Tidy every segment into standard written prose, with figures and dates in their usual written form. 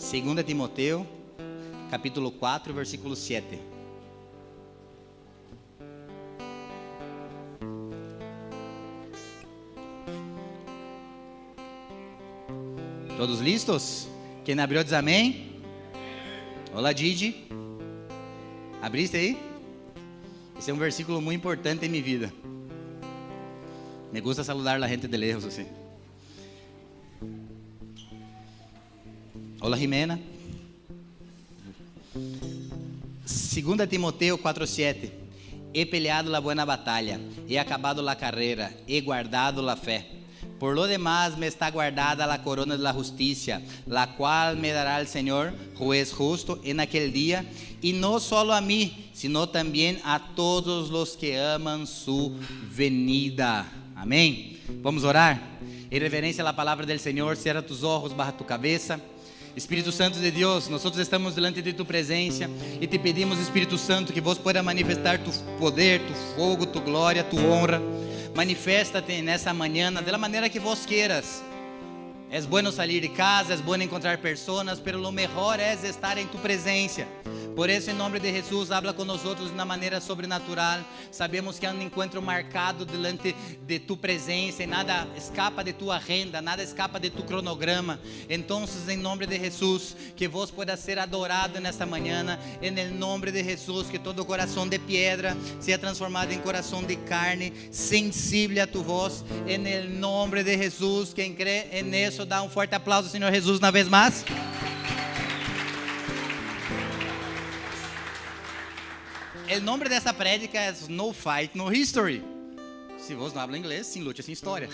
2 Timoteo, capítulo 4, versículo 7. Todos listos? Quem abriu diz amém. Olá, Didi. Abriste aí? Esse é um versículo muito importante em minha vida. Me gusta saludar a gente de lejos assim. Olá, Jimena. 2 Timoteo 4:7. He peleado la buena batalla, he acabado la carrera, he guardado la fe. Por lo demás me está guardada la corona de la justicia, la cual me dará el Señor, juez justo, en aquel día, y no solo a mí, sino también a todos los que aman su venida. Amém? Vamos orar? Em reverência à palavra do Senhor, cierra tus ojos, baja tu cabeça. Espírito Santo de Deus, nós estamos delante de tu presença e te pedimos, Espírito Santo, que vos pueda manifestar tu poder, tu fogo, tu glória, tu honra. Manifesta-te nessa manhã da maneira que vos queiras. É bueno sair de casa, é bueno encontrar pessoas, pero lo mejor é estar em tu presença. Por isso, em nome de Jesus, habla com nós de uma maneira sobrenatural. Sabemos que há um encontro marcado delante de tu presença e nada escapa de tua agenda, nada escapa de tu cronograma. Então, em nome de Jesus, que vos pueda ser adorado nesta manhã, em nome de Jesus, que todo coração de pedra seja transformado em coração de carne, sensível a tu voz, em nome de Jesus. Quem crê nisso, dá um forte aplauso ao Senhor Jesus uma vez mais. O nome dessa prédica é No Fight, No History. Se você não habla inglês, sem luta, sem história.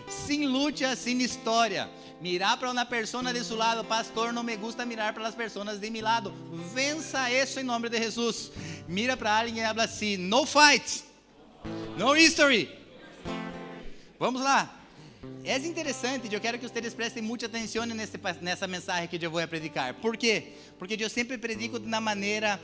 Sem luta, sem história. Mirar para uma pessoa de seu lado, pastor, não me gusta mirar para as pessoas de meu lado. Vença isso em nome de Jesus. Mira para alguém e habla assim: No fight, no history. Vamos lá. É interessante, eu quero que vocês prestem muita atenção nessa mensagem que eu vou predicar. Por quê? Porque eu sempre predico de uma maneira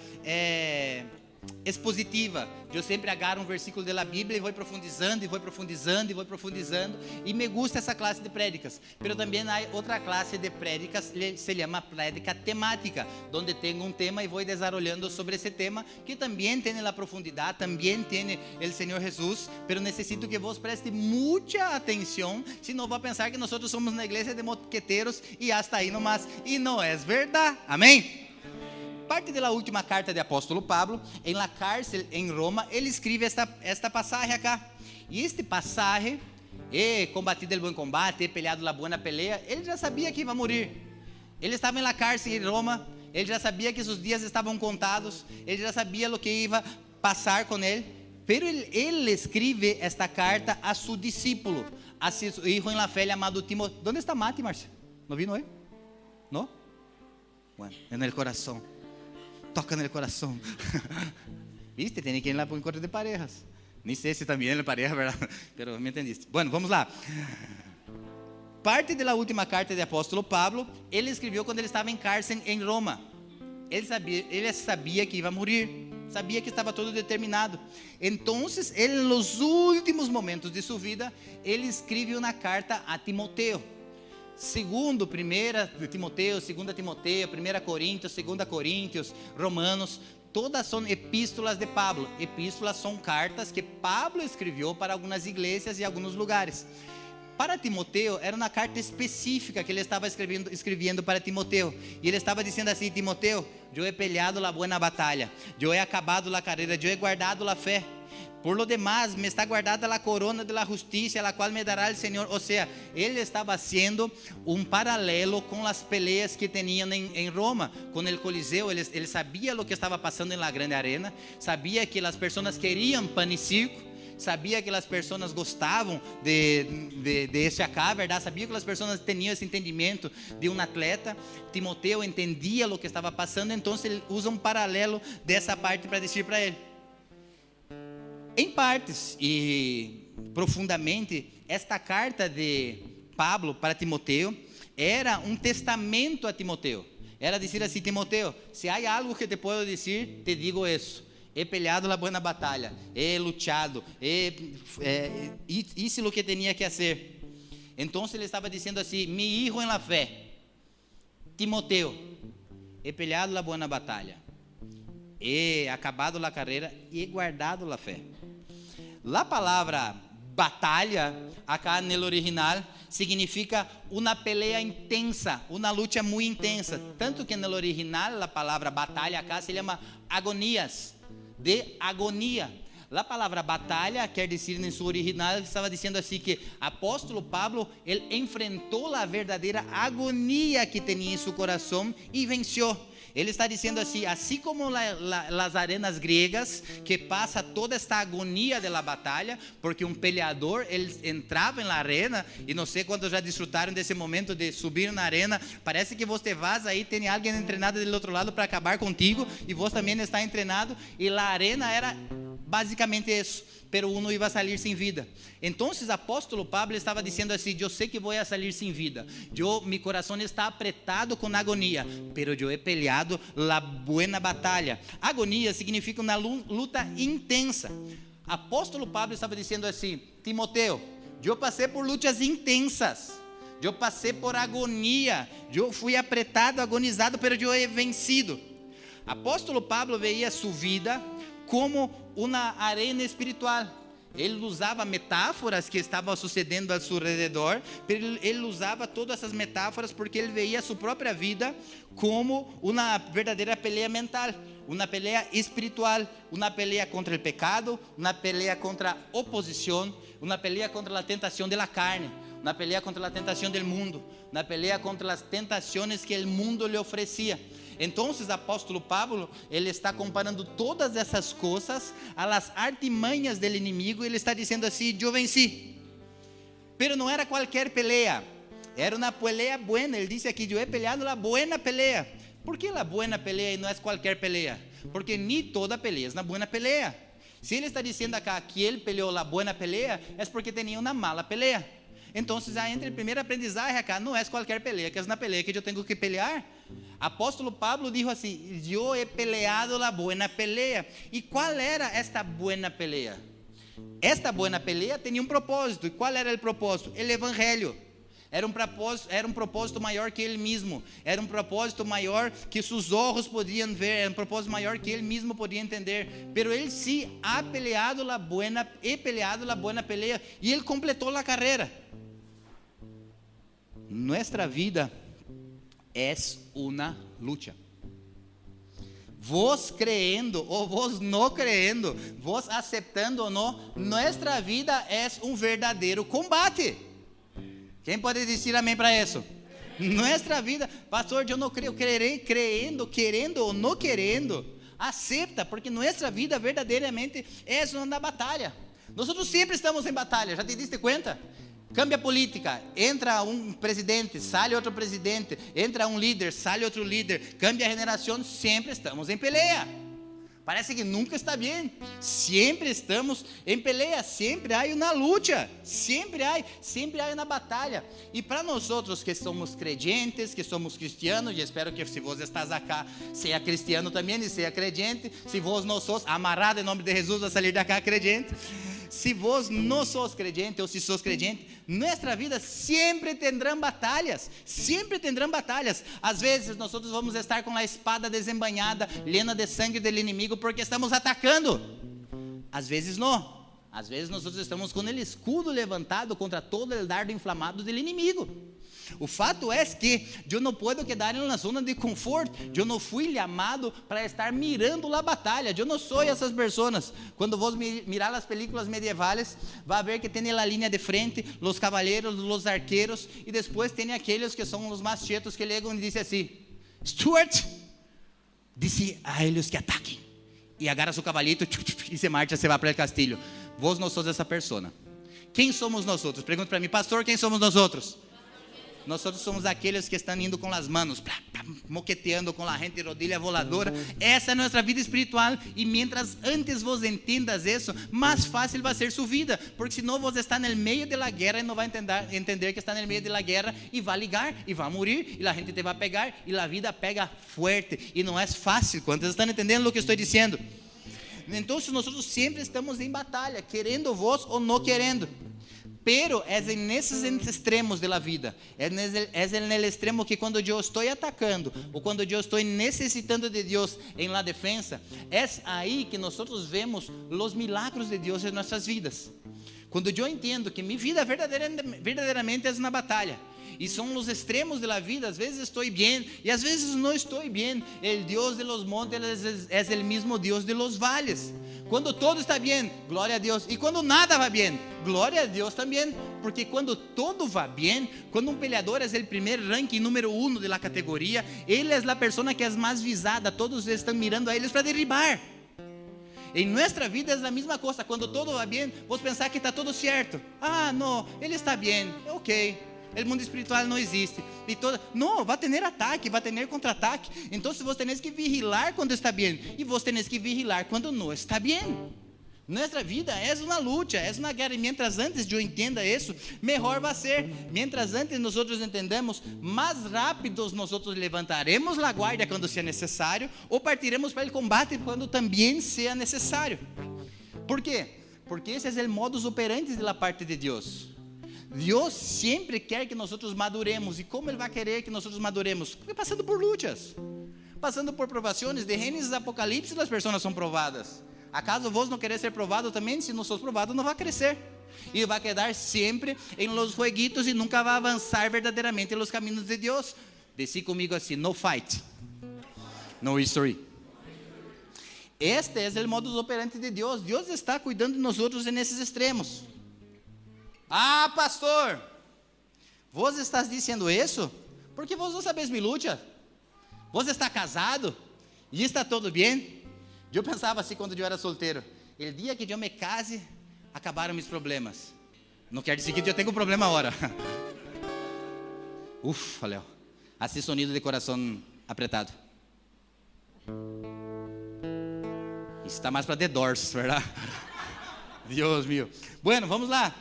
expositiva. Eu sempre agarro um versículo da Bíblia e vou profundizando, e vou profundizando, e vou profundizando. E me gusta essa classe de prédicas. Mas também há outra classe de prédicas, se chama prédica temática, onde tenho um tema e vou desenvolvendo sobre esse tema, que também tem a profundidade, também tem o Senhor Jesus, mas necessito que vos preste muita atenção, senão vou pensar que nós somos na igreja de moqueteiros e hasta aí nomás, e não é verdade. Amém? Parte da última carta de apóstolo Pablo, em la cárcel em Roma, ele escreve esta passagem acá. E este passagem, he combatido el buen combate, he peleado la buena pelea, ele já sabia que ia morrer. Ele estava em la cárcel em Roma, ele já sabia que seus dias estavam contados, ele já sabia o que ia passar com ele. Pero ele escreve esta carta a seu discípulo, a seu filho em la fé chamado Timoteo. ¿Dónde está Mati, Marcia? ¿No vino hoy? ¿No? Bueno, en el corazón. Toca no coração. Viste, tem que ir lá para o encontro de parejas. Nem sei se também é pareja, verdade? Pero me entendiste. Bueno, vamos lá. Parte da última carta de apóstolo Pablo, ele escreveu quando ele estava em cárcere em Roma. Ele sabia que ia morrer. Sabia que estava todo determinado. Então, ele, nos últimos momentos de sua vida, ele escreve uma carta a Timoteo. Segundo, 1 Timoteo, 2 Timoteo, 1 Coríntios, 2 Coríntios, Romanos, todas são epístolas de Pablo. Epístolas são cartas que Pablo escreveu para algumas igrejas e alguns lugares. Para Timoteo, era uma carta específica que ele estava escrevendo para Timoteo. E ele estava dizendo assim: Timoteo, eu he peleado la buena batalha, eu he acabado la carreira, eu he guardado la fé. Por lo demás, me está guardada a corona de la justicia, la cual me dará el Señor. O sea, ele estava haciendo um paralelo com as peleas que tinham em Roma, com o Coliseu. Ele sabia o que estava passando na grande arena, sabia que as pessoas queriam pan e circo, sabia que as pessoas gostavam de esse acá, verdade? Sabia que as pessoas tinham esse entendimento de um atleta. Timoteo entendia o que estava passando, então ele usa um paralelo dessa parte para dizer para ele. Em partes e profundamente, esta carta de Pablo para Timoteo era um testamento a Timoteo. Era dizer assim: Timoteo, se há algo que te puedo dizer, te digo isso. He peleado a buena batalha, he luchado, hice o que tinha que fazer. Então ele estava dizendo assim: mi hijo en la fé, Timoteo, he peleado la buena batalla, he acabado la carrera e he guardado la fé. La palavra batalha, acá no original, significa uma pelea intensa, uma luta muito intensa. Tanto que no original, a palavra batalha acá se chama agonias, de agonia. A palavra batalha quer dizer, em seu original, estava dizendo assim que apóstolo Pablo, ele enfrentou a verdadeira agonia que tinha em seu coração e venceu. Ele está dizendo assim como as arenas gregas, que passa toda esta agonia da batalha, porque um peleador, ele entrava na arena, e não sei quantos já desfrutaram desse momento de subir na arena, parece que você vaza aí, tem alguém treinado do outro lado para acabar contigo, e você também está treinado, e a arena era basicamente isso, pero uno iba a salir sem vida. Então, o apóstolo Pablo estava dizendo assim: eu sei que vou a salir sem vida, meu coração está apretado com agonia, pero eu he peleado la buena batalha. Agonia significa uma luta intensa. Apóstolo Pablo estava dizendo assim: Timoteo, eu passei por lutas intensas, eu passei por agonia, eu fui apretado, agonizado, pero eu he vencido. Apóstolo Pablo veía sua vida como uma arena espiritual. Ele usava metáforas que estavam sucedendo ao seu redor, ele usava todas essas metáforas porque ele veia a sua própria vida como uma verdadeira peleia mental, uma peleia espiritual, uma peleia contra o pecado, uma peleia contra a oposição, uma peleia contra a tentação da carne, uma peleia contra a tentação do mundo, uma peleia contra as tentações que o mundo lhe oferecia. Então, o apóstolo Pablo, ele está comparando todas essas coisas a las artimanhas do inimigo, e ele está dizendo assim: eu venci, pero não era qualquer peleia, era uma peleia buena. Ele disse aqui: eu he peleado la buena peleia. ¿Por que la buena peleia e não é qualquer peleia? Porque nem toda peleia é uma buena peleia. Se ele está dizendo acá que ele peleou la buena peleia, é porque tinha uma mala peleia. Então, já entra o primeiro aprendizagem acá: não é qualquer peleia, que é uma peleia que eu tenho que pelear. Apóstolo Pablo disse assim: eu he peleado la buena pelea. E qual era esta buena pelea? Esta buena pelea tinha um propósito. E qual era o propósito? O evangelho. Era um propósito maior que ele mesmo. Era um propósito maior que seus olhos podiam ver. Era um propósito maior que ele mesmo podia entender. Pero ele sim ha peleado la buena pelea. E ele completou a carreira. Nuestra vida es una lucha. Vos creyendo o vos no creyendo, vos aceptando o no, nuestra vida es un verdadero combate. Quem pode dizer amém para isso? Nuestra vida, pastor, eu não creio, crerei creyendo, querendo ou não querendo, acepta, porque nuestra vida verdadeiramente é uma batalha. Nós sempre estamos em batalha, já te diste conta? Cambia a política, entra um presidente, sai outro presidente, entra um líder, sai outro líder, cambia a geração, sempre estamos em peleia. Parece que nunca está bem, sempre estamos em peleia, sempre há uma luta, sempre há uma batalha. E para nós outros que somos crentes, que somos cristianos, e espero que se você estás acá, seja cristiano também e seja crente. Se vos não sos, amarrado em nome de Jesus a sair daqui crente. Se vos não sos crente ou se sos crente, nossa vida sempre tendrão batalhas, Às vezes nós vamos estar com a espada desembainhada, llena de sangue do inimigo, porque estamos atacando. Às vezes não, às vezes nós estamos com o escudo levantado contra todo o dardo inflamado do inimigo. O fato é que eu não posso quedar na zona de conforto. Eu não fui chamado para estar mirando a batalha. Eu não sou essas pessoas. Quando vos mirar as películas medievais, vai ver que tem a linha de frente, os cavaleiros, os arqueiros, e depois tem aqueles que são os mais chetos que ligam e dizem assim: Stuart, disse a eles que ataquem, e agarra seu cavalito e se marcha, se vai para o castilho. Vos não sois essa persona. Quem somos nós outros? Pergunta para mim, pastor, quem somos nós outros? Nós somos aqueles que estão indo com as mãos, moqueteando com a gente rodilha voladora. Essa é a nossa vida espiritual. E mientras antes vos entendas isso, mais fácil vai ser sua vida. Porque senão você está no meio da guerra e não vai entender que está no meio da guerra, e vai ligar, e vai morrer, e a gente te vai pegar, e a vida pega forte. E não é fácil. Quantos estão entendendo o que estou dizendo? Então, nós sempre estamos em batalha, querendo vos ou não querendo. Pero es en esos extremos de la vida, es en el extremo que cuando yo estoy atacando o cuando yo estoy necesitando de Dios en la defensa, es ahí que nosotros vemos los milagros de Dios en nuestras vidas. Cuando yo entiendo que mi vida verdaderamente es una batalla, y son los extremos de la vida, às vezes estoy bien y às vezes no estoy bien. El Dios de los montes es el mismo Dios de los valles. Cuando todo está bien, glória a Deus. E quando nada va bem, glória a Deus também. Porque quando todo va bem, quando um peleador é o primeiro ranking número 1 da categoria, ele é a pessoa que é mais visada, todos estão mirando a eles para derribar. Em nossa vida é a mesma coisa. Quando todo va bem, vos pensar que está todo certo. Ah, não, ele está bem, ok. O mundo espiritual não existe. Não, vai ter ataque, vai ter contra-ataque. Então, você tem que vigilar quando está bem. E você tem que vigilar quando não está bem. Nossa vida é uma luta, é uma guerra. E mientras antes eu entenda isso, melhor vai ser. Mientras antes nós entendemos, mais rápidos nós levantaremos a guarda quando seja necessário, ou partiremos para o combate quando também seja necessário. Por quê? Porque esse é o modus operandi da parte de Deus. Deus sempre quer que nós maduremos. E como Ele vai querer que nós maduremos? Porque passando por lutas, passando por provações. De Gênesis a Apocalipse as pessoas são provadas. ¿Acaso vos não querer ser provado também? Se não sos provado, não vai crescer. E vai quedar sempre em los jueguitos e nunca vai avançar verdadeiramente nos caminhos de Deus. Decí comigo assim: no fight, no history. Este é o modus operandi de Deus. Deus está cuidando de nós nesses extremos. Ah, pastor, vos estás dizendo isso? Porque vos não sabes me luta. Vos está casado e está tudo bem? Eu pensava assim quando eu era solteiro: el dia que eu me case, acabaram meus problemas. Não quer dizer que eu tenho um problema agora. Ufa, Léo, assim sonido de coração apertado. Isso está mais para The Doors, verdade? Deus meu. Bueno, vamos lá.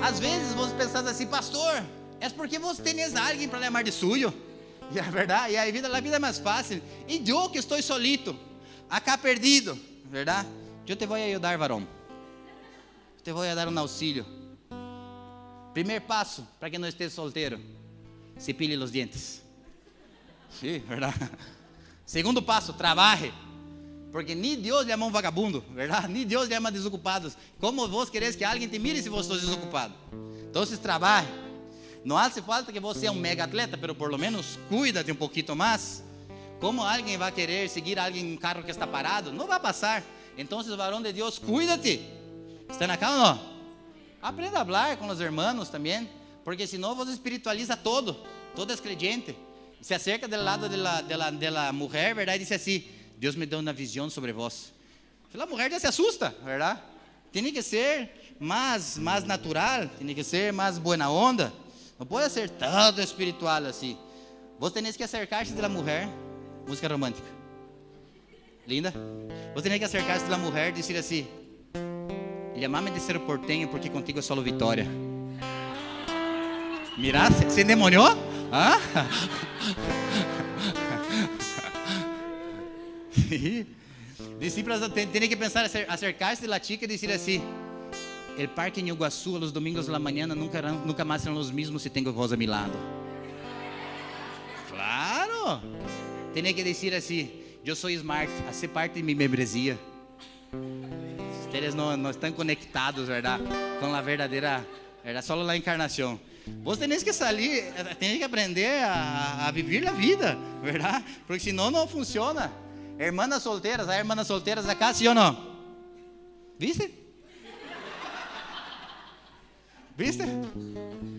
Às vezes você pensa assim: pastor, é porque você tem alguém para chamar de suyo. E é verdade, e a vida é mais fácil. E eu que estou solito, acá perdido, verdade? Eu te vou ajudar, varão. Te vou dar um auxílio. Primeiro passo para que não esteja solteiro: cepille os dentes. Sim, verdade? Segundo passo: trabalhe. Porque nem Deus lhe ama um vagabundo, verdade? Nem Deus lhe ama desocupados. Como vos quereis que alguém te mire se você está desocupado? Então, trabalhe. Não hace falta que você seja um mega atleta, mas por lo menos cuida-te um pouquinho mais. Como alguém vai querer seguir alguém em um carro que está parado? Não vai passar. Então, varão de Deus, cuida-te. Está na casa ou não? Aprenda a falar com os irmãos também, porque senão você espiritualiza todo. Todo é creyente. Se acerca do lado da mulher, verdade? E diz assim: Deus me deu uma visão sobre vós. A mulher já se assusta, verdade? Tem que ser mais natural, tem que ser mais buena onda. Não pode ser todo espiritual assim. Você tem que acercar-se da mulher. Música romântica. Linda. Você tem que acercar-se da mulher e dizer assim: llamame de ser porteño porque contigo é solo vitória. Mira, se endemoniou? Ah? Discípulos tem que pensar, acercar-se da chica e dizer assim: el parque em Iguaçu, los domingos de la mañana nunca mais serão os mesmos se tenho vos a mi lado. Claro. Tem que dizer assim: eu sou smart, hace parte de minha membresia. Vocês não estão conectados, verdade, com a verdadeira, só a encarnação. Você tem que sair, tem que aprender a viver a vida, verdade? Porque senão não funciona. Hermanas solteiras acá, sim ou não? ¿Viste? ¿Viste?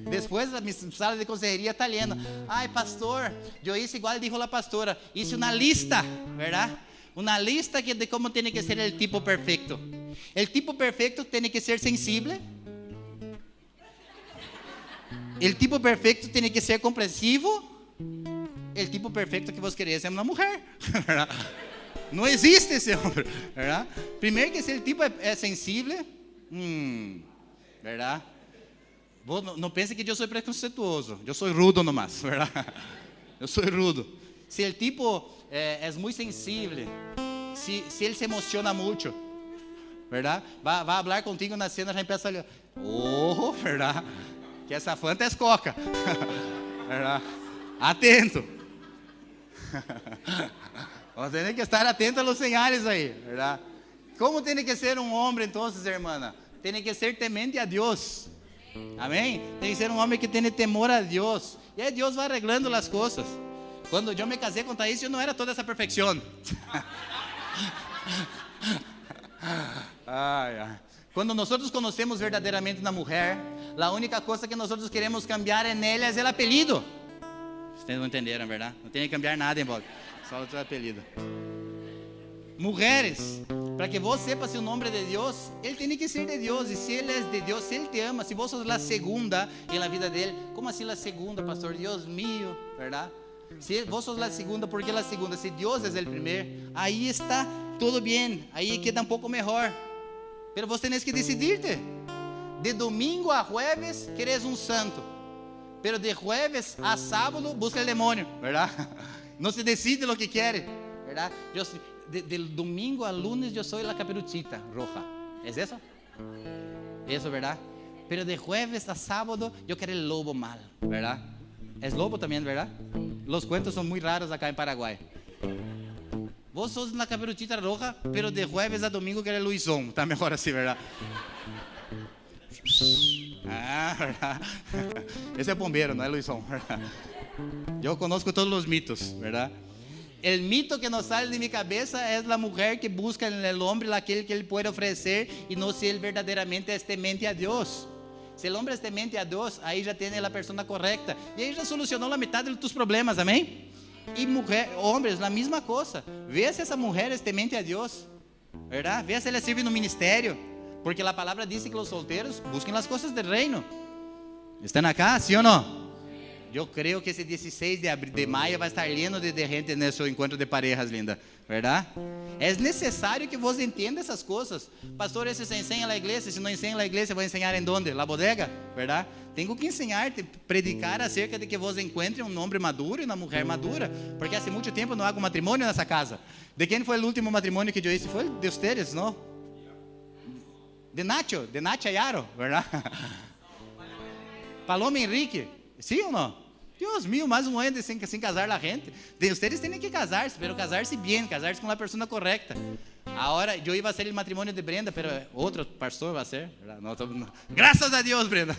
Depois a minha sala de consejería está lendo: ai, pastor, eu hice igual dijo a pastora, hice uma lista, verdade? Uma lista de como tem que ser o tipo perfeito. O tipo perfeito tem que ser sensível. O tipo perfeito tem que ser compreensivo. O tipo perfeito que você queria é uma mulher. Não existe esse homem, verdade? Primeiro que se o tipo é sensível, verdade? Não pense que eu sou preconceituoso, eu sou rudo nomás, verdade? Eu sou rudo. Se o tipo é muito sensível, se ele se emociona muito, verdade? Vai falar contigo na cena, já empieza a Oh, verdade? Que essa Fanta é coca. Verdade? Atento. Você tem que estar atento a los señales aí, verdade? Como tem que ser um homem, então, irmã? Tem que ser temente a Deus. Amém? Tem que ser um homem que tem temor a Deus. E aí Deus vai arreglando as coisas. Quando eu me casei com Thaís, eu não era toda essa perfeição. Quando nós conhecemos verdadeiramente uma mulher, a única coisa que nós queremos cambiar em ela é o apelido. Vocês não entenderam, verdade? Não tem que cambiar nada em volta, só o seu apelido. Mulheres, para que você sepa se o nome é de Deus, ele tem que ser de Deus. E se ele é de Deus, se ele te ama, se você é a segunda em la vida dele, como assim a segunda, pastor? Deus mío, verdade? Se você é a segunda, ¿por que a segunda? Se Deus é o primeiro, aí está tudo bem, aí queda um pouco melhor. Mas você tem que decidir-te. De domingo a jueves, queres um santo. Pero de jueves a sábado, busca o demônio, verdade? Não se decide o que quer, verdade? De domingo a lunes, eu sou a caperucita roja. ¿É isso? Isso, verdade? Pero de jueves a sábado, eu quero o lobo mal, verdade? É lobo também, verdade? Os cuentos são muito raros acá em Paraguai. Vos sos la caperucita roja, pero de jueves a domingo quer Luizón. Está melhor assim, verdade? Verdade? Esse é bombeiro, não é Luizón, verdade? Eu conosco todos os mitos, verdade? O mito que nos sale de minha cabeça é a mulher que busca no homem aquele que ele pode oferecer e não se ele verdadeiramente é temente a Deus. Se o homem é temente a Deus, aí já tem a pessoa correta. E aí já solucionou a metade dos teus problemas, amém? E mulher, homens, a mesma coisa. Vê se essa mulher é temente a Deus, verdade? Vê se ela serve no ministério, porque a palavra diz que os solteiros busquem as coisas do reino. Estão acá, sim ou não? Eu creio que esse 16 de maio vai estar lleno de gente nesse encontro de parejas, linda, verdade? É necessário que você entenda essas coisas. Pastor, esse se ensina na igreja. Se não ensina na igreja, vai ensinar em onde? Na bodega, verdade? Tenho que ensinar-te, predicar acerca de que você encontre um homem maduro e uma mulher madura, porque há muito tempo não há matrimônio nessa casa. De quem foi o último matrimônio que eu hice? Foi de vocês, não? De Nacho Ayaro, verdade? Paloma Henrique, sim ou não? Deus mío, mais um ano sem casar a gente. Vocês têm que casar-se, mas casar-se bem, casar-se com a pessoa correta. Agora, eu ia ser o matrimônio de Brenda, mas outro pastor vai ser. Não, graças a Deus, Brenda.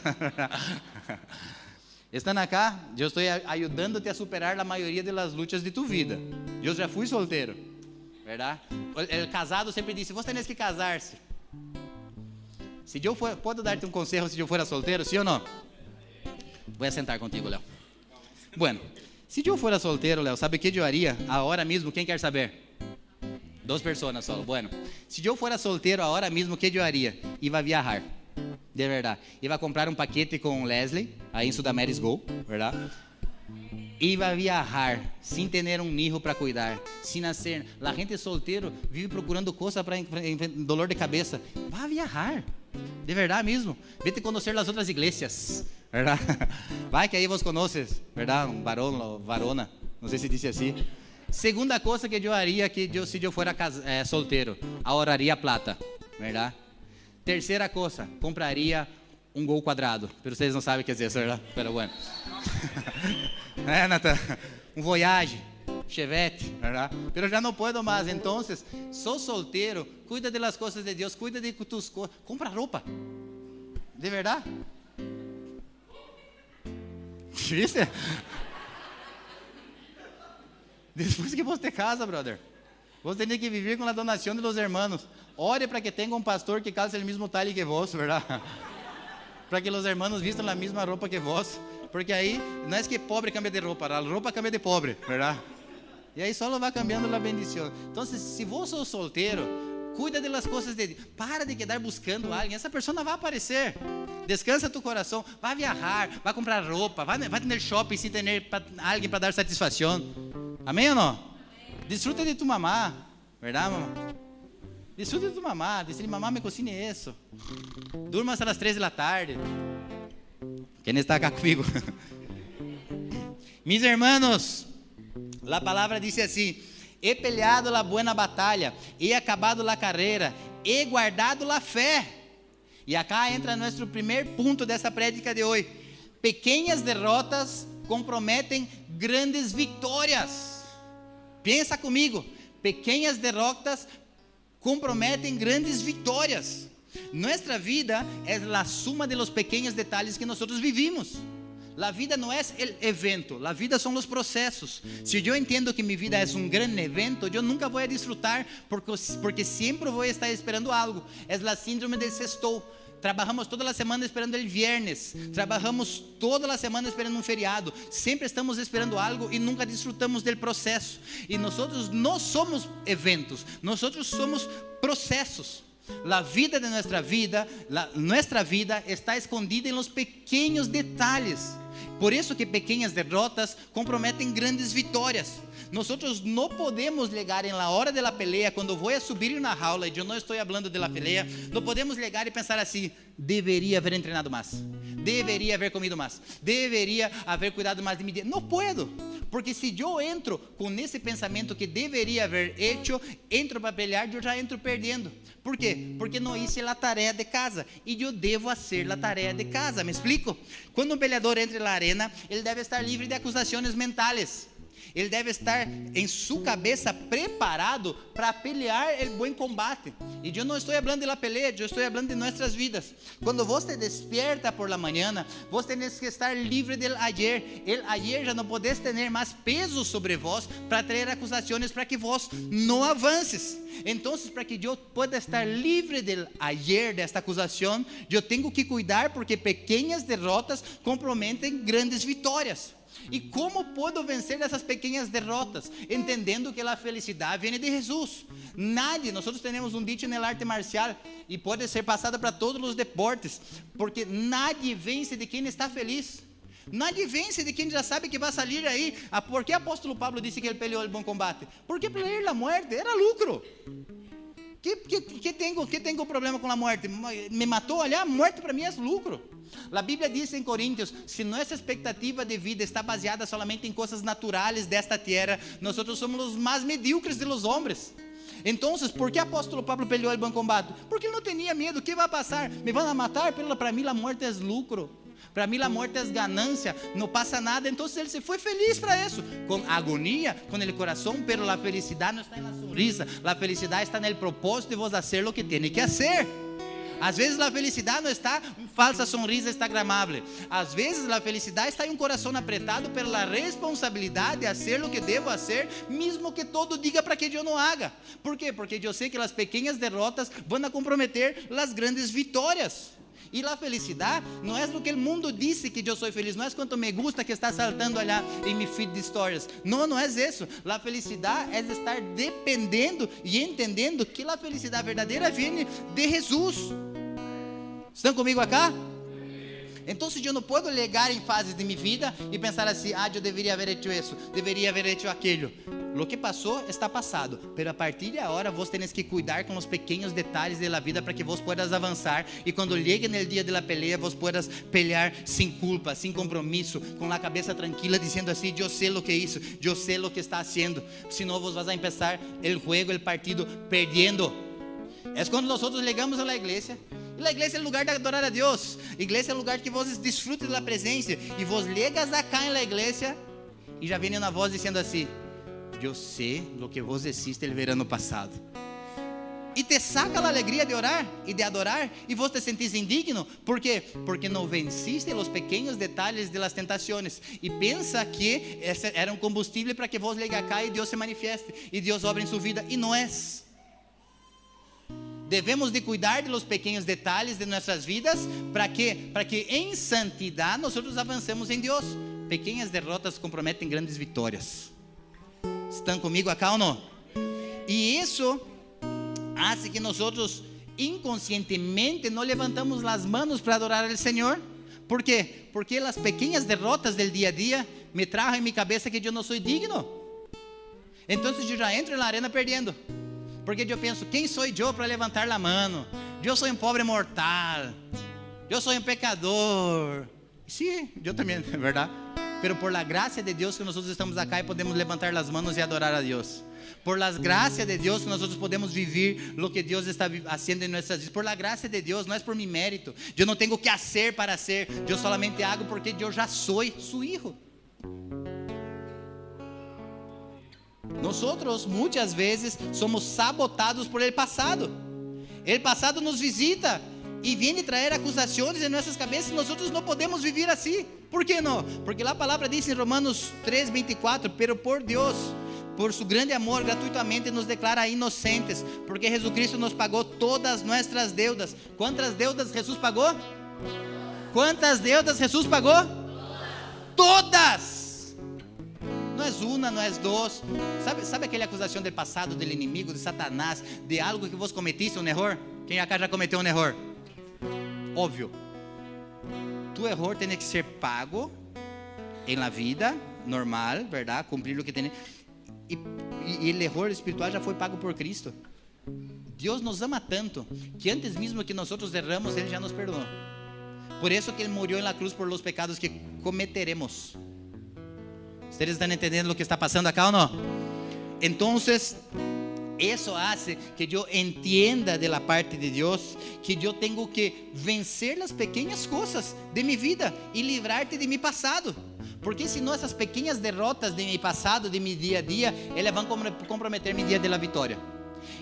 Estão acá, eu estou ajudando-te a superar a maioria das lutas de tu vida. Eu já fui solteiro, verdade? O casado sempre disse: você tem que casar-se. Se eu for, posso dar-te um conselho se eu for solteiro, sim ou não? Vou sentar contigo, Léo. Bueno, se eu for solteiro, Léo, sabe o que eu haria? Agora mesmo, quem quer saber? 2 pessoas só. Bueno, se eu for solteiro agora mesmo, o que eu haria? Iba viajar, de verdade. Iba comprar um paquete com Leslie, aí em Sudameris Go, verdade? Iba viajar, sem ter um hijo para cuidar, sem nascer. A gente solteiro vive procurando coisas para dolor de cabeça. Vá viajar, de verdade mesmo. Vete conhecer as outras igrejas, verdade? Vai que aí você conhece, verdade? Um varão, varona, não sei se disse assim. Segunda coisa que eu haria, se eu for solteiro, ahorraria plata, verdade? Terceira coisa, compraria um Gol quadrado, pero vocês não sabem o que é isso, verdade? Pero bueno. Nathan, um Voyage, Chevette, verdade? Pero já não puedo mais, então, sou solteiro, cuida das coisas de Deus, cuida de tus coisas, compra roupa, de verdade? ¿Viste? Depois que você casa, brother, você tem que viver com a donação dos hermanos. Ore para que tenha um pastor que calce o mesmo talhe que vos, verdade? Para que os hermanos vistam a mesma roupa que vos, porque aí não é que pobre cambia de roupa, a roupa cambia de pobre, verdade? E aí só vai cambiando a bendição. Então, se você é solteiro, cuida das coisas de Deus. Para de quedar buscando alguém. Essa pessoa vai aparecer. Descansa tu coração. Vai viajar, vai comprar roupa, vai no shopping sem ter alguém para dar satisfação. Amém ou não? Desfruta de tu mamá, verdade, mamá? Desfruta de tu mamá. Diz-lhe: mamá, me cocine isso. Durma até as 3 da tarde. Quem está aqui comigo? Mis hermanos, a palavra diz assim: he peleado a buena batalha, he acabado a carreira, he guardado a fé. E acá entra nosso primeiro ponto dessa prédica de hoje. Pequenas derrotas comprometem grandes vitórias. Pensa comigo. Pequenas derrotas comprometem grandes vitórias. Nuestra vida é a suma de los pequeños detalles que nosotros vivimos. La vida no es el evento, la vida son los procesos. Si yo entiendo que mi vida es un gran evento, yo nunca voy a disfrutar porque siempre voy a estar esperando algo. Es la síndrome del sextou. Trabajamos toda a semana esperando el viernes, trabajamos toda a semana esperando um feriado, sempre estamos esperando algo e nunca disfrutamos del processo. E nós não somos eventos, nós somos processos. La vida de nuestra vida está escondida en los pequeños detalles. Por eso que pequeñas derrotas comprometen grandes vitórias. Nosotros no podemos llegar en la hora de la pelea, cuando voy a subir una jaula, y yo no estoy hablando de la pelea, no podemos llegar y pensar así: debería haber entrenado más, debería haber comido más, debería haber cuidado más de mi día. No puedo, porque si yo entro con ese pensamiento que debería haber hecho, entro para pelear, yo ya entro perdiendo. ¿Por qué? Porque no hice la tarea de casa, y yo debo hacer la tarea de casa. ¿Me explico? Cuando un peleador entra en la arena, él debe estar libre de acusaciones mentales. Ele deve estar em sua cabeça preparado para pelear o bom combate. E eu não estou falando da pelea, eu estou falando de nossas vidas. Quando você despierta por la mañana, você tem que estar livre del ayer. El ayer já não podes ter mais peso sobre vós para trazer acusações para que vós não avances. Então, para que eu pueda estar livre del ayer, desta acusação, eu tenho que cuidar, porque pequenas derrotas comprometem grandes vitórias. E como posso vencer essas pequenas derrotas? Entendendo que a felicidade vem de Jesus. Nós temos um dicho no arte marcial e pode ser passado para todos os deportes, porque nadie vence de quem está feliz. Nadie vence de quem já sabe que vai sair aí. Por que o apóstolo Pablo disse que ele peleou o bom combate? Porque pelear a morte era lucro. Que tenho problema com a morte? Me matou, olha, a morte para mim é lucro. A Bíblia diz em Coríntios: se nossa expectativa de vida está baseada solamente em coisas naturais desta terra, nós somos os mais medíocres de los homens. Então, por que o apóstolo Pablo peleou o bom combate? Porque ele não tinha medo. O que vai passar? Me vão matar? Para mim a morte é lucro. Para mim a morte é ganância, não passa nada. Então ele se foi feliz para isso, com agonia, com o coração, pero a felicidade não está na sonrisa, a felicidade está no propósito de vos fazer o que tem que fazer. Às vezes a felicidade não está em falsa sonrisa instagramável. Às vezes a felicidade está em um coração apretado pela responsabilidade de fazer o que devo fazer, mesmo que todo diga para que eu não haga. ¿Por quê? Porque eu sei que as pequenas derrotas vão a comprometer as grandes vitórias. E a felicidade não é o que o mundo disse que eu sou feliz, não é quanto me gusta que está saltando allá em mi feed de stories. Não é isso. A felicidade é estar dependendo e entendendo que a felicidade verdadeira vem de Jesus. Estão comigo acá? Então, eu não posso chegar em fases de minha vida e pensar assim: eu deveria haver feito isso, deveria haver feito aquilo. Lo que passou está passado, pero a partir de agora vos tenés que cuidar com os pequenos detalhes da vida para que vos puedas avançar, e quando llegue no dia de la pelea vos puedas pelear sem culpa, sem compromisso, com a cabeça tranquila, dizendo assim: eu sei o que é isso, eu sei o que está haciendo. Senão vos vas a empezar el juego, el partido perdiendo. É quando nós chegamos a la igreja. E a igreja é o lugar de adorar a Deus. A igreja é o lugar que vos desfrutem da presença. E vos llegas acá na igreja e já vem uma voz dizendo assim: eu sei o que vos hiciste el verano passado. E te saca a alegria de orar e de adorar, e vos te sentís indigno. ¿Por quê? Porque não venciste os pequenos detalhes de las tentações. E pensa que esse era um combustível para que vos llegue acá e Deus se manifieste, e Deus obra em sua vida. E não é. Devemos de cuidar de los pequenos detalhes de nossas vidas, para que em santidade nós avancemos em Deus. Pequenas derrotas comprometem grandes vitórias. Estão comigo acá ou não? E isso hace que nós inconscientemente não levantamos as mãos para adorar ao Senhor. ¿Por quê? Porque as pequenas derrotas del dia a dia me traem em minha cabeça que eu não sou digno. Então eu já entro na arena perdendo. Porque eu penso: quem sou eu para levantar a mão? Eu sou um pobre mortal. Eu sou um pecador. Sim, eu também, é verdade. Pero por la gracia de Deus que nós estamos acá e podemos levantar as mãos e adorar a Deus. Por la gracia de Dios nosotros podemos vivir lo que Dios está haciendo en nuestras vidas. Por la gracia de Dios, no es por mi mérito. Yo no tengo que hacer para ser. Yo solamente hago porque yo ya soy su hijo. Nosotros muchas veces somos sabotados por el pasado. El pasado nos visita y viene a traer acusaciones en nuestras cabezas. Nosotros no podemos vivir así. ¿Por qué no? Porque la palabra dice en Romanos 3:24, pero por Dios, por su grande amor, gratuitamente nos declara inocentes, porque Jesucristo nos pagó todas nuestras deudas. ¿Cuántas deudas Jesús pagó? ¿Cuántas deudas Jesús pagó? Todas. Não é uma, não é duas. Sabe aquela acusação do passado, do inimigo, de Satanás, de algo que você cometiste, um erro? Quem acá já cometeu um erro? Óbvio. Tu erro tem que ser pago em la vida normal, verdade? Cumprir o que tem. E o erro espiritual já foi pago por Cristo. Deus nos ama tanto que antes mesmo que nós erramos, Ele já nos perdoou. Por isso que Ele morreu na cruz por los pecados que cometeremos. ¿Ustedes están entendiendo lo que está pasando acá o no? Entonces, eso hace que yo entienda de la parte de Dios que yo tengo que vencer las pequeñas cosas de mi vida y librarte de mi pasado. Porque senão essas pequeñas derrotas de mi pasado, de mi día a día, elas vão comprometer mi día de la victoria.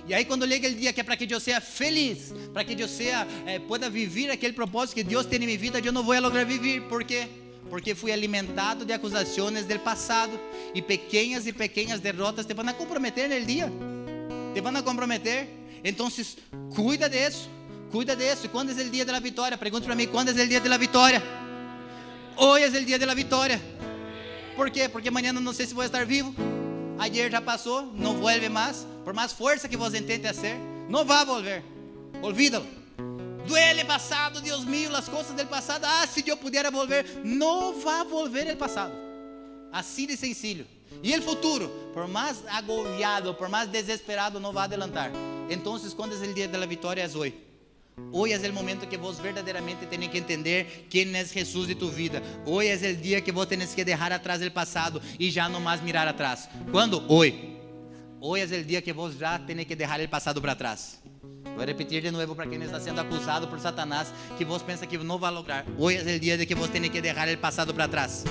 E aí quando chega o dia que é para que eu seja feliz, para que eu seja, pueda vivir aquele propósito que Deus tem em minha vida, eu não vou lograr viver. ¿Por quê? Porque fui alimentado de acusações do passado, e pequenas derrotas te vão a comprometer no dia, te vão a comprometer. Então, cuida disso. E quando é o dia da vitória? Pergunta para mim, quando é o dia da vitória? Hoje é o dia da vitória. Por quê? Porque amanhã não sei se vou estar vivo. Ayer já passou, não vuelve mais. Por mais força que você tente fazer, não vai volver. Olvídalo. Duele pasado, Dios mío, las cosas del pasado. Si yo pudiera volver, no va a volver el pasado. Así de sencillo. Y el futuro, por más agobiado, por más desesperado, no va a adelantar. Entonces, ¿cuándo es el día de la victoria? Es hoy. Hoy es el momento que vos verdaderamente tenés que entender quién es Jesús de tu vida. Hoy es el día que vos tenés que dejar atrás el pasado y ya no más mirar atrás. ¿Cuándo? Hoy. Hoy es el día que vos já tenés que dejar el pasado para atrás. Vou repetir de novo para quem está sendo acusado por Satanás, que você pensa que não vai lograr. Hoje é o dia de que você tem que deixar o passado para trás.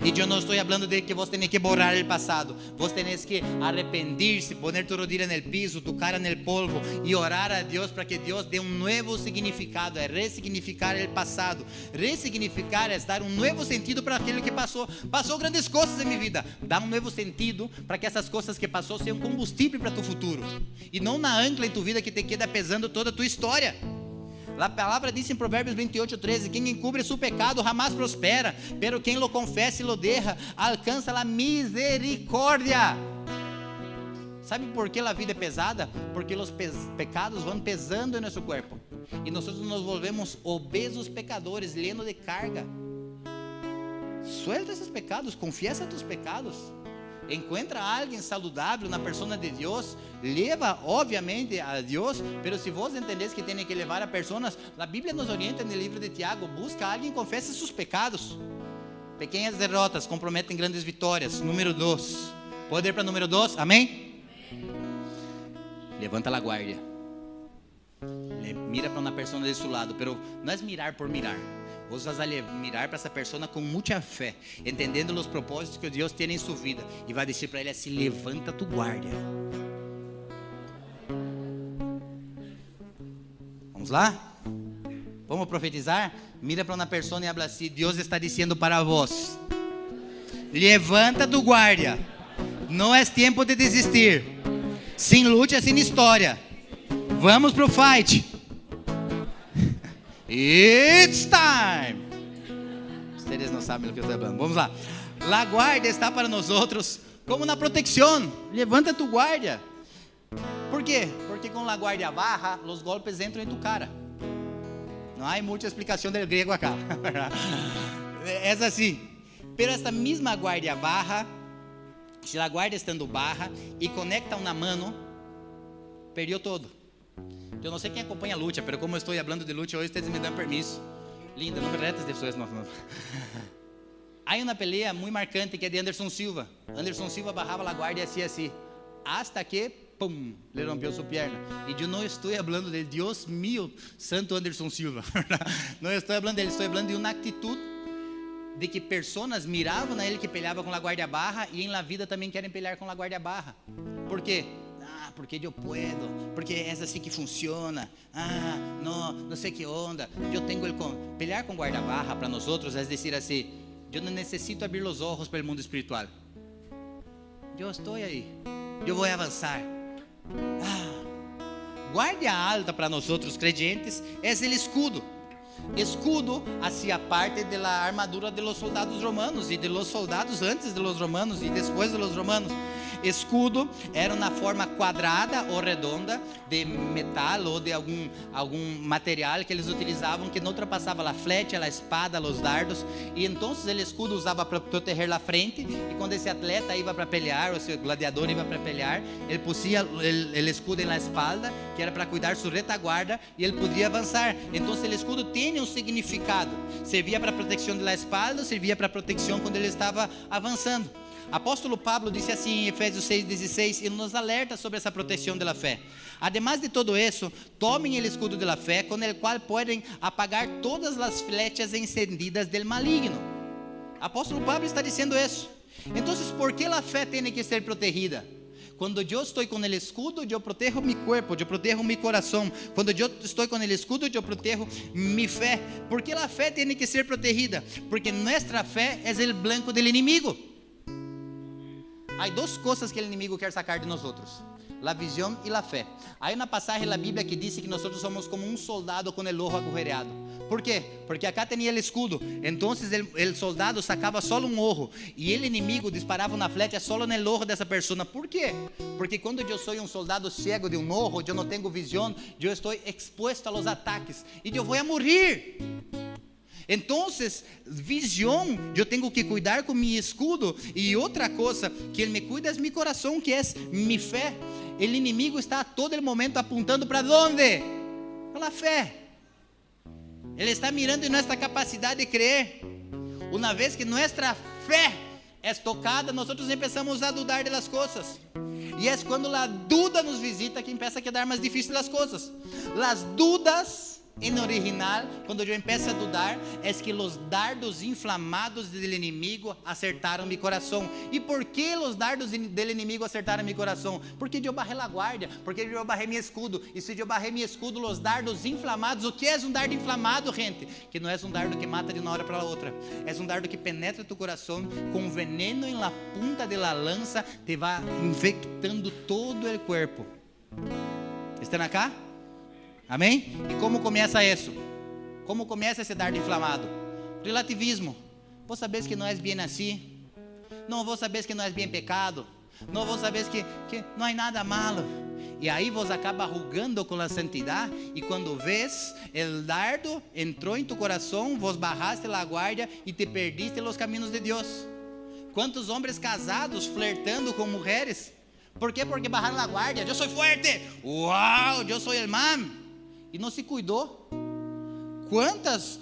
E eu não estou falando de que você tem que borrar o passado. Você tem que arrepender-se, poner tu rodilha no piso, tu cara no polvo e orar a Deus para que Deus dê novo significado. É ressignificar o passado. Ressignificar é dar novo sentido para aquilo que passou. Passou grandes coisas em minha vida. Dá novo sentido para que essas coisas que passou sejam combustível para tu futuro. E não na ancla em tu vida que te queda pesando toda a tua história. A palavra diz em Provérbios 28:13: quem encubre seu pecado jamais prospera, pero quem lo confessa e lo deja alcança a misericórdia. Sabe por que a vida é pesada? Porque os pecados vão pesando em nosso corpo e nós nos volvemos obesos pecadores, llenos de carga. Suelta esses pecados, confiesa tus pecados. Encuentra a alguém saudável na persona de Deus, leva obviamente a Deus, pero se vos entendés que tem que levar a pessoas, a Bíblia nos orienta no livro de Tiago, busca a alguém que confesse seus pecados. Pequenas derrotas comprometem grandes vitórias. Número 2, pode ir para número 2, amém? Levanta a guardia, mira para uma pessoa de seu lado, pero não é mirar por mirar. Vos vas a mirar para essa pessoa com muita fé, entendendo os propósitos que Deus tem em sua vida, e vai dizer para ele assim: levanta tu guardia. Vamos lá? Vamos profetizar? Mira para uma pessoa e habla assim: Deus está dizendo para vós, levanta tu guardia. Não é tempo de desistir. Sem luta, sem história. Vamos pro fight. It's time. Vocês não sabem o que eu estou falando. Vamos lá. La guardia está para nós outros como na proteção. Levanta tu guardia. ¿Por quê? Porque com la guardia baja, os golpes entram em tu cara. Não há muita explicação do grego acá. É assim. Pero esta mesma guardia baja, se a guardia estando baja e conecta uma mano, perdeu todo. Eu não sei quem acompanha a luta, mas como eu estou falando de luta hoje, vocês me dão permisso. Linda, não me retes de pessoas. Não. Há uma pelea muito marcante que é de Anderson Silva. Anderson Silva barrava a guarda assim. hasta que, pum, le rompió su pierna. Y yo no estoy hablando de Dios mío, Santo Anderson Silva. No estoy hablando de él, estoy hablando de una actitud de que personas miravam a ele que peleava com a guarda barra e em la vida também querem pelear com a guarda barra. Por quê? Porque eu puedo, porque é assim que funciona. Não sei que onda. Eu tenho pelear com guarda barra para nós outros é dizer assim: eu não necessito abrir os olhos para o mundo espiritual. Eu estou aí. Eu vou avançar. Guarda alta para nós outros crentes é o escudo. Escudo hacía parte de la armadura de los soldados romanos y de los soldados antes de los romanos y después de los romanos. Escudo era uma forma quadrada ou redonda de metal ou de algum material que eles utilizavam que não ultrapassava a flecha, a espada, os dardos. E então o escudo usava para proteger a frente. E quando esse atleta ia para pelear, ou esse gladiador ia para pelear, ele pusia o escudo na espalda, que era para cuidar sua retaguarda, e ele podia avançar. Então o escudo tinha um significado. Servia para proteção da espalda, servia para proteção quando ele estava avançando. Apóstolo Pablo disse assim em Efésios 6:16 e nos alerta sobre essa proteção da fé. Además de todo isso, tomem o escudo da fé, com o qual podem apagar todas as flechas encendidas del maligno. Apóstolo Pablo está dizendo isso. Então, ¿por que a fé tem que ser protegida? Quando eu estou com o escudo, eu protejo meu corpo, eu protejo meu coração. Quando eu estou com o escudo, eu protejo minha fé. ¿Por que a fé tem que ser protegida? Porque nossa fé é o blanco do inimigo. Há duas coisas que o inimigo quer sacar de nós outros: a visão e a fé. Há uma passagem na Bíblia que diz que nós somos como um soldado com o ojo agujereado. ¿Por quê? Porque acá tinha o escudo. Então o soldado sacava só um ojo e o inimigo disparava uma flecha só no ojo dessa pessoa. ¿Por quê? Porque quando eu sou um soldado cego de um ojo, eu não tenho visão, eu estou exposto aos ataques e eu vou morrer. Então, visão, eu tenho que cuidar com meu escudo. E outra coisa que ele me cuida é meu coração, que é minha fé. O inimigo está a todo momento apontando para onde? Para a fé. Ele está mirando em nossa capacidade de crer. Uma vez que nossa fé é tocada, nós começamos a dudar das coisas. E é quando a dúvida nos visita que começa a quedar mais difícil as coisas. As dúvidas em original, quando eu começo a dudar, é que os dardos inflamados do inimigo acertaram meu coração. E por que os dardos do inimigo acertaram meu coração? Porque eu barrei a guarda, porque eu barrei meu escudo. E se eu barrei meu escudo, os dardos inflamados, o que é um dardo inflamado, gente? Que não é um dardo que mata de uma hora para outra. É um dardo que penetra tu coração com veneno em la punta de la lança, te vai infectando todo o corpo. Estão acá? Amém? E como começa isso? Como começa esse dardo inflamado? Relativismo. Vos sabés que não és bem assim. Não, vos sabés que não és bem pecado. Não, vos sabés que não há nada malo. E aí vos acaba arrugando com a santidade. E quando vês, o dardo entrou em tu coração, vos barraste la guarda e te perdiste los caminhos de Deus. Quantos homens casados flertando com mulheres? ¿Por quê? Porque barraram la guarda. Eu sou forte. Uau, eu sou el man. E não se cuidou. Quantos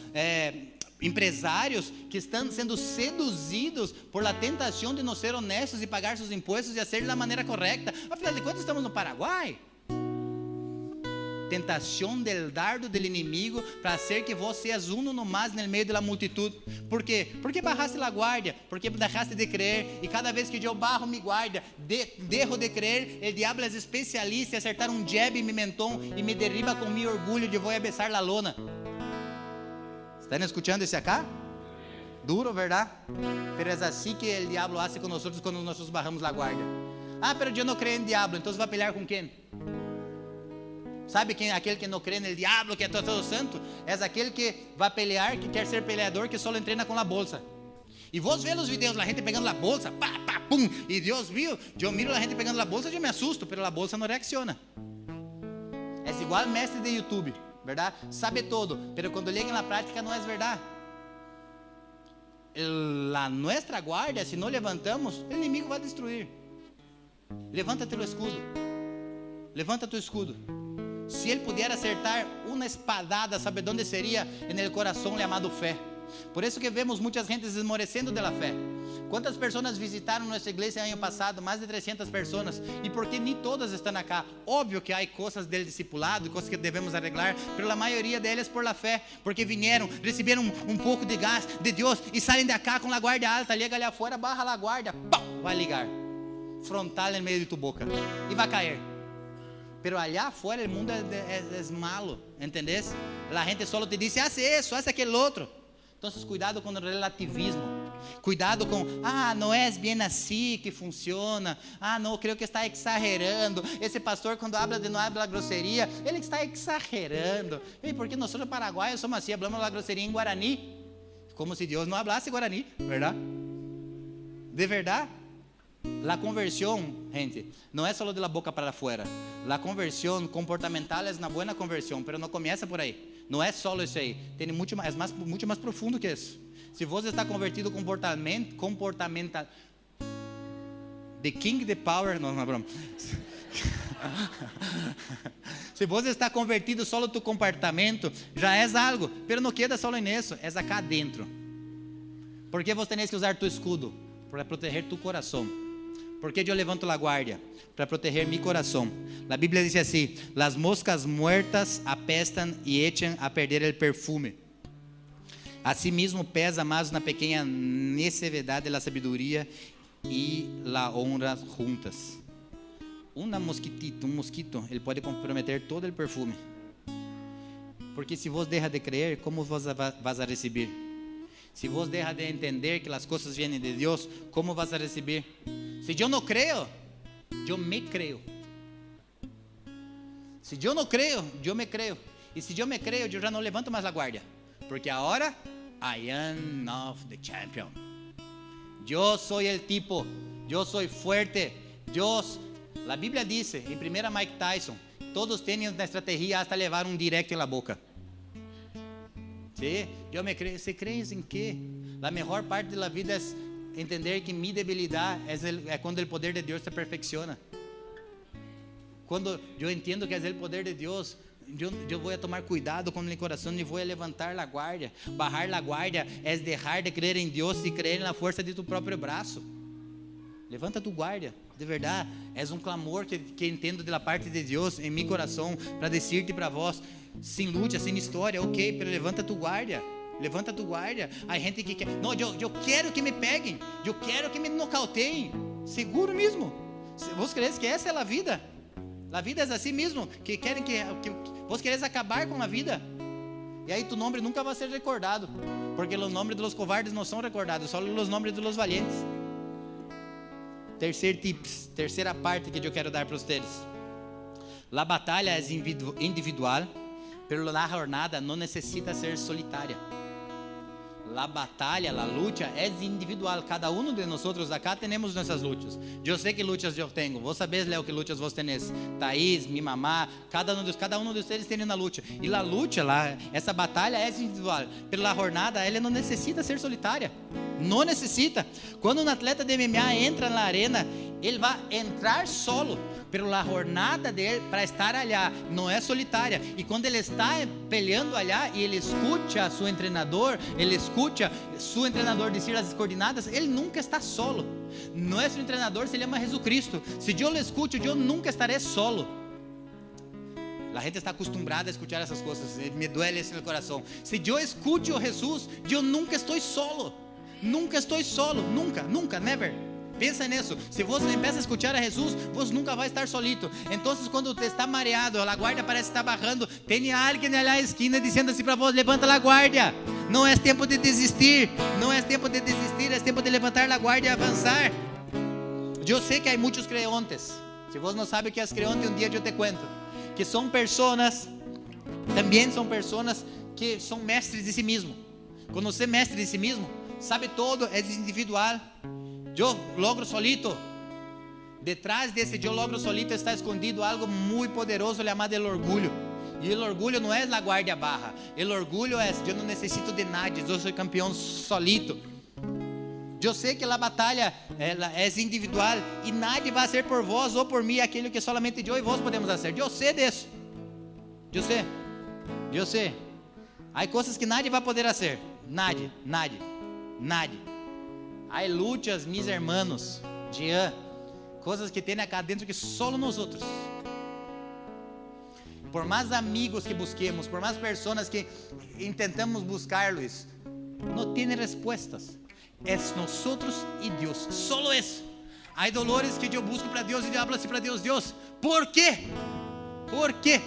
empresários que estão sendo seduzidos por la tentação de não ser honestos e pagar seus impostos e fazer da maneira correta? Afinal de contas, estamos no Paraguai. Tentação del dardo del inimigo para hacer que vos seas uno nomás no meio da multitud. ¿Por quê? Porque barraste la guarda, porque deixaste de crer. E cada vez que eu barro mi guarda, dejo de crer, o diabo é especialista em acertar um jab em mi mentón e me derriba com meu orgulho de vou a besar la lona. ¿Están escuchando esse acá? Duro, verdade? Pero é assim que o diabo hace com nós quando nós barramos la guarda. Pero eu não creio em diabo, então vai pelear com quem? Sabe quem é aquele que não crê no diabo, que é todo santo? É aquele que vai pelear, que quer ser peleador, que só entrena com a bolsa. E vos vê os vídeos, a gente pegando a bolsa, pá, pá, pum. E Deus viu, eu miro a gente pegando a bolsa, eu me assusto, pero a bolsa não reacciona. É igual mestre de YouTube, verdade? Sabe todo, pero quando chega na prática não é verdade. A nossa guarda, se não levantamos, o inimigo vai destruir. Levanta teu escudo. Levanta teu escudo. Se ele puder acertar uma espadada, sabe onde seria? En el coração chamado fé. Por isso que vemos muitas gentes esmorecendo da fé. Quantas pessoas visitaram nossa igreja ano passado? Mais de 300 pessoas. E por que nem todas estão aqui? Óbvio que há coisas del discipulado, coisas que devemos arreglar, mas a maioria delas por la fé, porque vieram, receberam um pouco de gás de Deus e saem de cá com a guarda alta, chega ali afuera, barra a guarda, pum, vai ligar, frontal no meio de tu boca e vai cair. Pero allá afuera o mundo é malo, ¿entendés? A gente só te diz, hace isso, hace aquele outro. Então, cuidado com o relativismo. Cuidado com, não é bem assim que funciona. Não, creio que está exagerando. Esse pastor, quando não habla grosseria, ele está exagerando. Porque nós, paraguaios, somos assim, hablamos a grosseria em Guarani, como se Deus não hablasse Guarani, verdade? De verdade? La conversión, gente, não é só de la boca para afuera. La conversión comportamental é uma boa conversão, pero não começa por aí. Não é só isso aí. Tem muito mais profundo que isso. Se você está convertido comportamental, the king, the power, não é broma. Se você está convertido só no tu comportamento, já és algo, pero não queda só nisso, és acá dentro. Porque você tem que usar tu escudo para proteger tu coração. Porque eu levanto a guarda para proteger mi coração. A Bíblia diz assim: las moscas muertas apestan e echan a perder el perfume. Asimismo pesa mais na pequena necessidade da sabedoria e la honra juntas. Um mosquito, ele pode comprometer todo o perfume. Porque se você deixa de crer, como você vai receber? Se você deixa de entender que as coisas vêm de Deus, como vas a receber? Se eu não creio, eu me creio. Se eu não creio, eu me creio. E se eu me creio, eu já não levanto mais a guarda. Porque agora, I am of the champion. Eu sou o tipo, eu sou forte. A Bíblia diz, em 1 Mike Tyson, todos têm uma estratégia hasta levar um direct na boca. Sí, eu me creio. ¿Se crees em quê? A melhor parte da vida é entender que minha debilidade é quando o poder de Deus se perfecciona. Quando eu entendo que é o poder de Deus, eu vou tomar cuidado com meu coração e vou levantar a guarda. Bajar a guarda é deixar de crer em Deus e crer na força de tu próprio braço. Levanta tu guarda, de verdade. É um clamor que entendo da parte de Deus em meu coração para dizer-te para vós, sem luta, sem história, ok, pero levanta tu guarda. Levanta tu guarda. Há gente que quer, não, eu quero que me peguem, eu quero que me nocauteiem. Seguro mesmo. Você crees que essa é a vida? A vida é assim mesmo, que querem que você queres acabar com a vida. E aí tu nome nunca vai ser recordado, porque os nomes dos covardes não são recordados, só os nomes dos valientes. Terceira parte que eu quero dar para vocês. A batalha é individual, pero a jornada não necessita ser solitária. A batalha, a luta é individual. Cada um de nós acá temos nossas lutas. Eu sei que lutas eu tenho. Vos sabes, Léo, que lutas vos tenés. Thaís, minha mamá, cada um de vocês tem uma luta. E a luta, essa batalha é individual. Pela jornada, ela não necessita ser solitária. Não necessita. Quando um atleta de MMA entra na arena, ele vai entrar solo. Pela jornada dele para estar allá não é solitária. E quando ele está peleando allá e ele escuta seu treinador, dizer as coordenadas, ele nunca está solo. Nosso treinador se chama Jesus Cristo. Se eu o escuto, eu nunca estarei solo. A gente está acostumada a escutar essas coisas. Me duele isso no coração. Se eu escuto Jesus, eu nunca estou solo. Nunca estou solo. Nunca, never. Pensa nisso. Se você começa a escutar a Jesus, você nunca vai estar solito. Então, quando você está mareado, a guarda parece estar bajando, tem alguém ali na esquina dizendo assim para você: levanta a guarda. Não é tempo de desistir. É tempo de levantar a guarda e avançar. Eu sei que há muitos creontes. Se você não sabe o que é creonte, um dia eu te conto. Que são pessoas, também são pessoas que são mestres de si mesmo. Quando você é mestre de si mesmo, sabe todo, é individual. Eu logro solito. Detrás desse eu logro solito está escondido algo muito poderoso chamado o orgulho. E o orgulho não é a guarda barra. O orgulho é: eu não necessito de nada, eu sou campeão solito. Eu sei que a batalha é individual e nadie vai ser por vós ou por mim aquilo que somente eu e vós podemos fazer. Eu sei disso. Eu sei. Há coisas que nadie vai poder fazer. Nadie. Há lutas, mis hermanos, Jean, coisas que tem acá dentro que só nós outros. Por mais amigos que busquemos, por mais pessoas que intentamos buscar-los, não tem respostas. É nós e Deus, solo isso. Há dolores que eu busco para Deus e eu hablo assim para Deus, Deus, ¿por quê? ¿Por quê?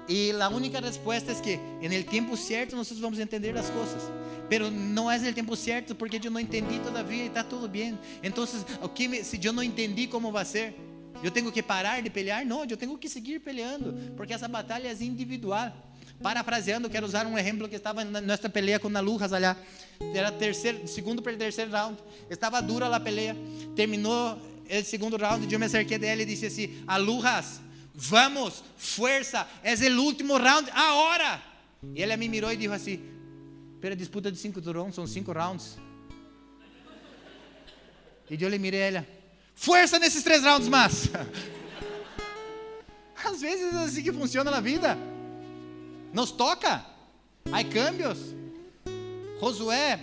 E a única resposta é que no tempo certo nós vamos entender as coisas. Pero não é no tempo certo porque eu não entendi todavia e está tudo bem. Então, se eu não entendi como vai ser, eu tenho que parar de pelear? Não, eu tenho que seguir peleando, porque essa batalha é individual. Parafraseando, quero usar um exemplo que estava na nossa peleia com a Lujas allá. Era segundo para o terceiro round. Estava dura a peleia. Terminou o segundo round. Eu me acerquei dela e disse assim: a Lujas, vamos, força, é o último round, agora. E ela me mirou e disse assim: pero a disputa de 5 rounds são 5 rounds. E eu lhe mirei a ela: força nesses 3 rounds mais. Às vezes é assim que funciona na vida. Nos toca. Há cambios. Josué,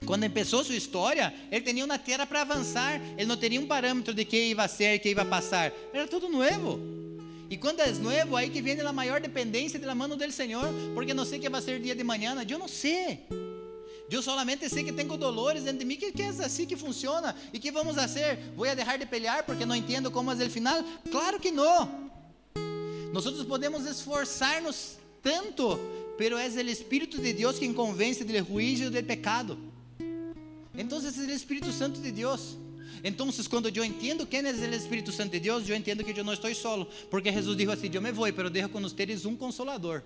quando começou sua história, ele tinha uma terra para avançar. Ele não teria um parâmetro de que ia ser, que ia passar. Era tudo novo. E quando é novo, aí que vem a maior dependência da mão do Senhor, porque não sei o que vai ser dia de manhã. Eu não sei. Eu solamente sei que tenho dolores dentro de mim, que é assim que funciona. E que vamos fazer? Vou deixar de pelear porque não entendo como é o final? Claro que não. Nós podemos esforçar-nos tanto, pero é o Espírito de Deus quem convence do juízo e do pecado. Então, é o Espírito Santo de Deus. Então, quando eu entendo quem é o Espírito Santo de Deus, eu entendo que eu não estou solo, porque Jesus disse assim: eu me vou, pero dejo com vocês um consolador.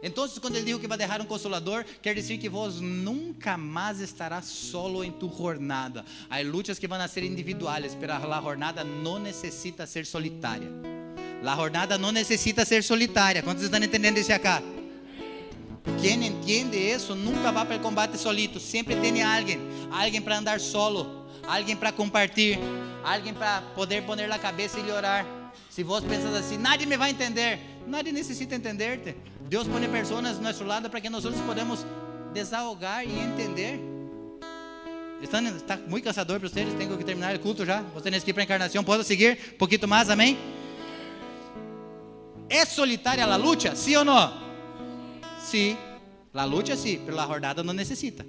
Então, quando ele dijo que vai deixar um consolador, quer dizer que vos nunca mais estará solo em tu jornada. Há lutas que vão ser individuais, pero a jornada não necessita ser solitária. A jornada não necessita ser solitária. Quantos estão entendendo isso acá? Quem entende isso nunca vai para o combate solito. Sempre tem alguém para andar solo, alguém para compartilhar, alguém para poder pôr na cabeça e orar. Se você pensa assim, nadie me vai entender, nadie necessita entender-te. Deus põe pessoas do nosso lado para que nós podemos desahogar e entender. Está muito cansador para vocês, tenho que terminar o culto já. Você tem que ir para a encarnação, posso seguir um pouquinho mais, amém? ¿É solitária a luta? Sim ou não? Sim, a luta sim, mas a jornada não necessita.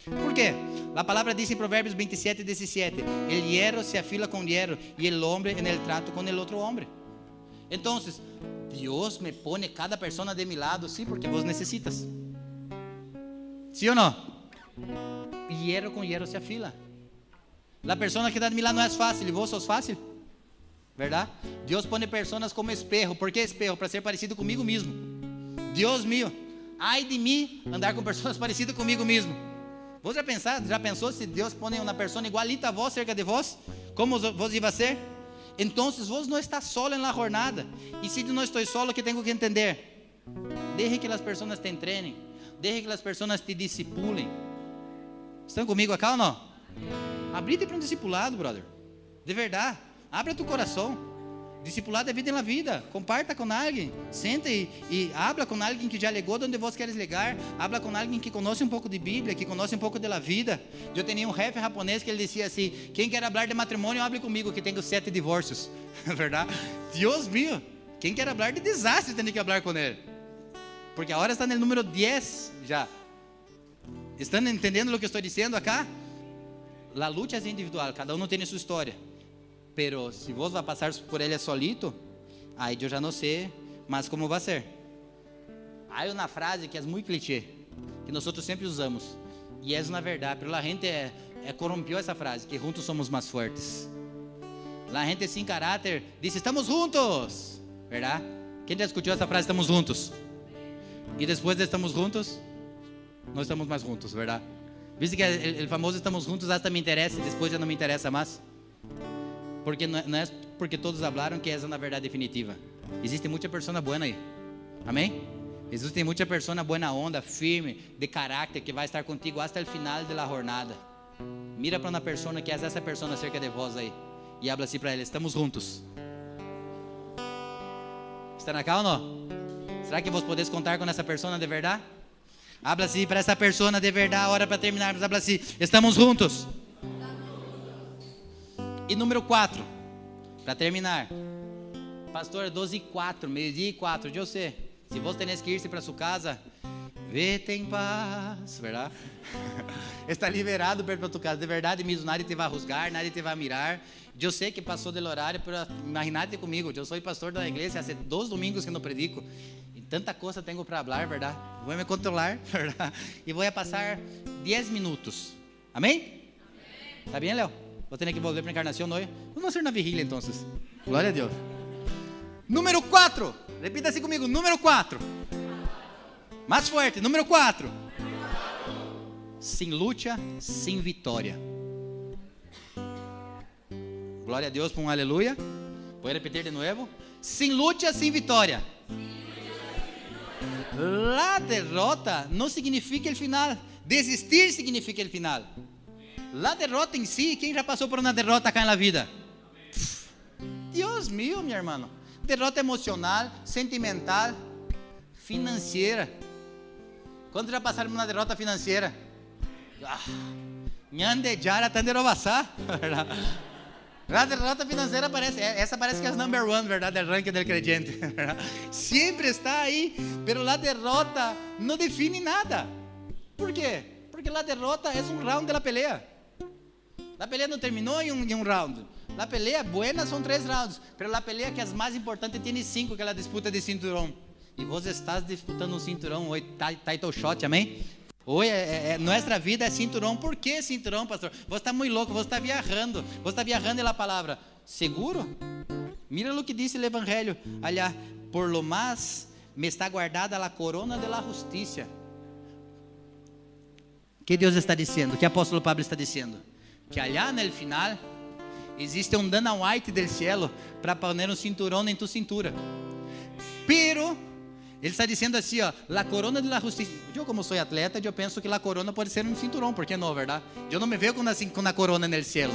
¿Por quê? A palavra diz em Provérbios 27 e 17: el hierro se afila com hierro e el hombre en el trato com el outro hombre. Então, Deus me põe cada pessoa de mi lado, sim, porque vos necessitas. Sim ou não? Hierro com hierro se afila. A pessoa que está de mi lado não é fácil, e vos sos fácil. Verdade? Deus põe pessoas como espejo. Por que espejo? Para ser parecido comigo mesmo. Deus meu, ai de mim andar com pessoas parecidas comigo mesmo. Você já pensou se Deus põe uma pessoa igualita a vós, cerca de vós? Como vos iba a ser? Então, vos não está solo na jornada. E se não estou solo, o que tenho que entender? Deixe que as pessoas te treinem. Deixe que as pessoas te discipulem. Estão comigo acá ou não? Abre-te para um discipulado, brother. De verdade. Abra tu coração. Discipulado é vida na vida. Comparta com alguém. Senta e habla com alguém que já legou onde você queres legar. Habla com alguém que conhece um pouco de Bíblia, que conhece um pouco da vida. Eu tinha um chefe japonês que ele dizia assim: quem quer falar de matrimônio, hable comigo, que tenho 7 divórcios. Verdade? Deus meu. Quem quer falar de desastre, tem que falar com ele. Porque a hora está no número 10 já. Estão entendendo o que estou dizendo acá? A luta é individual, cada um tem sua história. Pero se você vai passar por ele solito, aí eu já não sei mais como vai ser. Há uma frase que é muito clichê, que nós sempre usamos, e é na verdade, pero a gente corrompeu essa frase, que juntos somos mais fortes. A gente sem caráter diz: estamos juntos, verdade? Quem já escutou essa frase, estamos juntos? E depois de estamos juntos, não estamos mais juntos, verdade? Viste que o famoso estamos juntos hasta me interessa, e depois já não me interessa mais. Porque não é porque todos falaram que essa é na verdade definitiva. Existe muita pessoa boa aí. Amém? Existe muita pessoa boa onda, firme, de caráter, que vai estar contigo até o final da jornada. Mira para uma pessoa que é essa pessoa cerca de vós aí e habla assim para ela: estamos juntos. Está na calma ou não? Será que vos podeis contar com essa pessoa de verdade? Habla así para esa persona de verdad, ahora para terminarmos, habla así, estamos juntos. E número 4, para terminar. Pastor, 12:04, meio-dia e 4, eu sei. Se você tem que ir para sua casa, vete em paz, verdade? Está liberado para tua casa, de verdade mesmo, nadie te vai juzgar, nadie te vai mirar. Eu sei que passou do horário, mas imagínate comigo, eu sou pastor da igreja, há 2 domingos que não predico, e tanta coisa tenho para falar, verdade? Vou me controlar, verdade? E vou passar 10 minutos, amém? Está bem, Léo? Vou ter que voltar para a encarnação hoje. Vamos ser na vigília, então. Glória a Deus. Número 4, repita assim comigo, número 4. Mais forte, número 4. Sem luta, sem vitória. Glória a Deus por aleluia. Vou repetir de novo. Sem luta, sem vitória. La derrota não significa o final. Desistir significa o final. La derrota em si, quem já passou por uma derrota acá na vida? Deus mío, meu irmão. Derrota emocional, sentimental, financeira. Quantos já passaram por uma derrota financeira? Nhande jara tanderovasá. A derrota financeira parece que é a number one, verdade, do ranking do creyente. Sempre está aí, pero la derrota não define nada. ¿Por quê? Porque la derrota é um round de la pelea. La pelea não terminou em um round. La pelea buena são 3 rounds, pero la pelea que é mais importante tem 5, que é a disputa de cinturão. E você está disputando um cinturão hoje, title shot, amém? Hoje, nossa vida é cinturão. Por que cinturão, pastor? Você está muito louco, você está viajando. Você está viajando na palavra. Seguro? Mira o que disse o evangelho. Allá, por lo más me está guardada a corona de la justicia. Que Deus está dizendo? Que o apóstolo Pablo está dizendo? Que allá no final existe um Dana White del cielo para poner um cinturão em tu cintura. Pero ele está dizendo assim, ó, la corona de la justicia. Eu, como sou atleta, eu penso que la corona pode ser um cinturão, por que não, verdade? Eu não me vejo com a corona no cielo.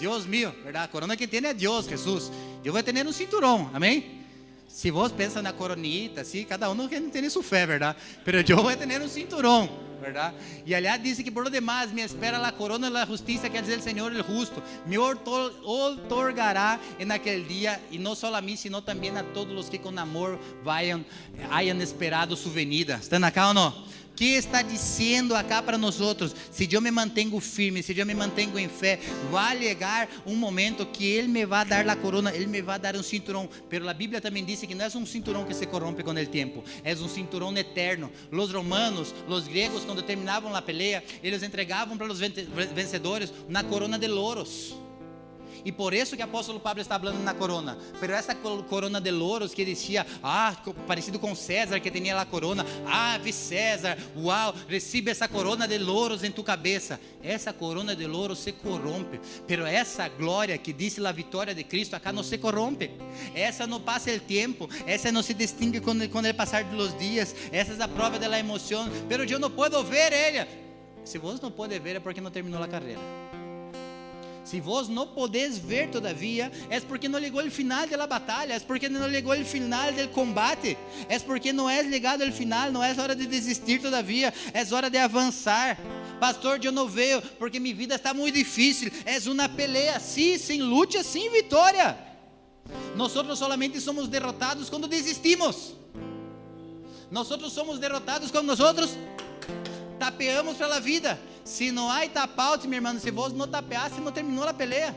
Deus mío, verdade? A corona que tem é Deus, Jesus. Eu vou ter um cinturão, amém? Se você pensa na coronita, assim, cada um tem sua fé, verdade? Mas eu vou ter um cinturão, verdade? E aliás, diz que por lo demás me espera la corona de la justicia, quer dizer, o Senhor el justo, me otorgará en aquel dia, e não só a mim, sino também a todos os que com amor hayan esperado su venida. Estão acá ou não? Que está dizendo acá para nós outros? Se eu me mantenho firme, se eu me mantenho em fé, vai chegar um momento que Ele me vai dar a corona, Ele me vai dar um cinturão. Pero a Bíblia também diz que não é um cinturão que se corrompe com o tempo, é um cinturão eterno. Os romanos, os gregos, quando terminavam a peleia, eles entregavam para os vencedores uma corona de louros. E por isso que o apóstolo Pablo está falando na corona. Pero essa corona de louros que dizia, parecido com César que tinha a corona, ave César, uau, recebe essa corona de louros em tu cabeça. Essa corona de louros se corrompe, pero essa glória que diz a vitória de Cristo acá não se corrompe. Essa não passa o tempo, essa não se distingue com o passar dos dias. Essa é a prova da emoção, pero eu não posso ver ela. Se você não pode ver é porque não terminou a carreira. Se vos não podes ver todavia, é porque não chegou o final da batalha, é porque não chegou o final do combate, é porque não é chegado ao final, não é hora de desistir todavia, é hora de avançar. Pastor, eu não vejo porque minha vida está muito difícil. É uma peleia, sim, sem luta, sem vitória. Nós solamente somos derrotados quando desistimos. Nós somos derrotados quando nós tapeamos pela vida. Se não há tapaute, meu irmão, se você não tapeasse, não terminou a peleia.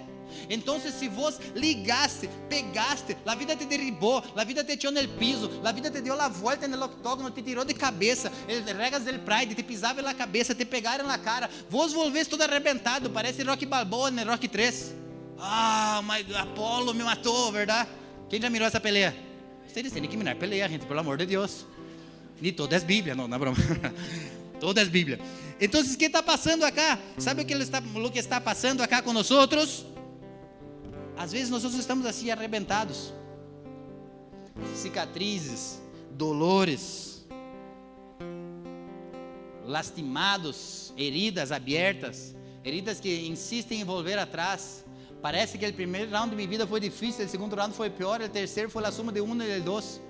Então, se você ligaste, pegaste, a vida te derribou, a vida te tirou no piso, a vida te deu a volta no octógono, te tirou de cabeça, regas del pride, te pisava na cabeça, te pegaram na cara, vos volveste todo arrebentado, parece Rocky Balboa no Rocky 3. Mas Apolo me matou, verdade? Quem já mirou essa peleia? Vocês têm que mirar peleia, gente, pelo amor de Deus. E todas as Bíblias, não broma. Todas as Bíblias. Então, o que está passando acá? Sabe o que está passando acá com nós outros? Às vezes nós estamos assim arrebentados, cicatrizes, dolores, lastimados, heridas abertas, heridas que insistem em volver atrás. Parece que o primeiro round de minha vida foi difícil, o segundo round foi pior, o terceiro foi a suma de 1 e 2.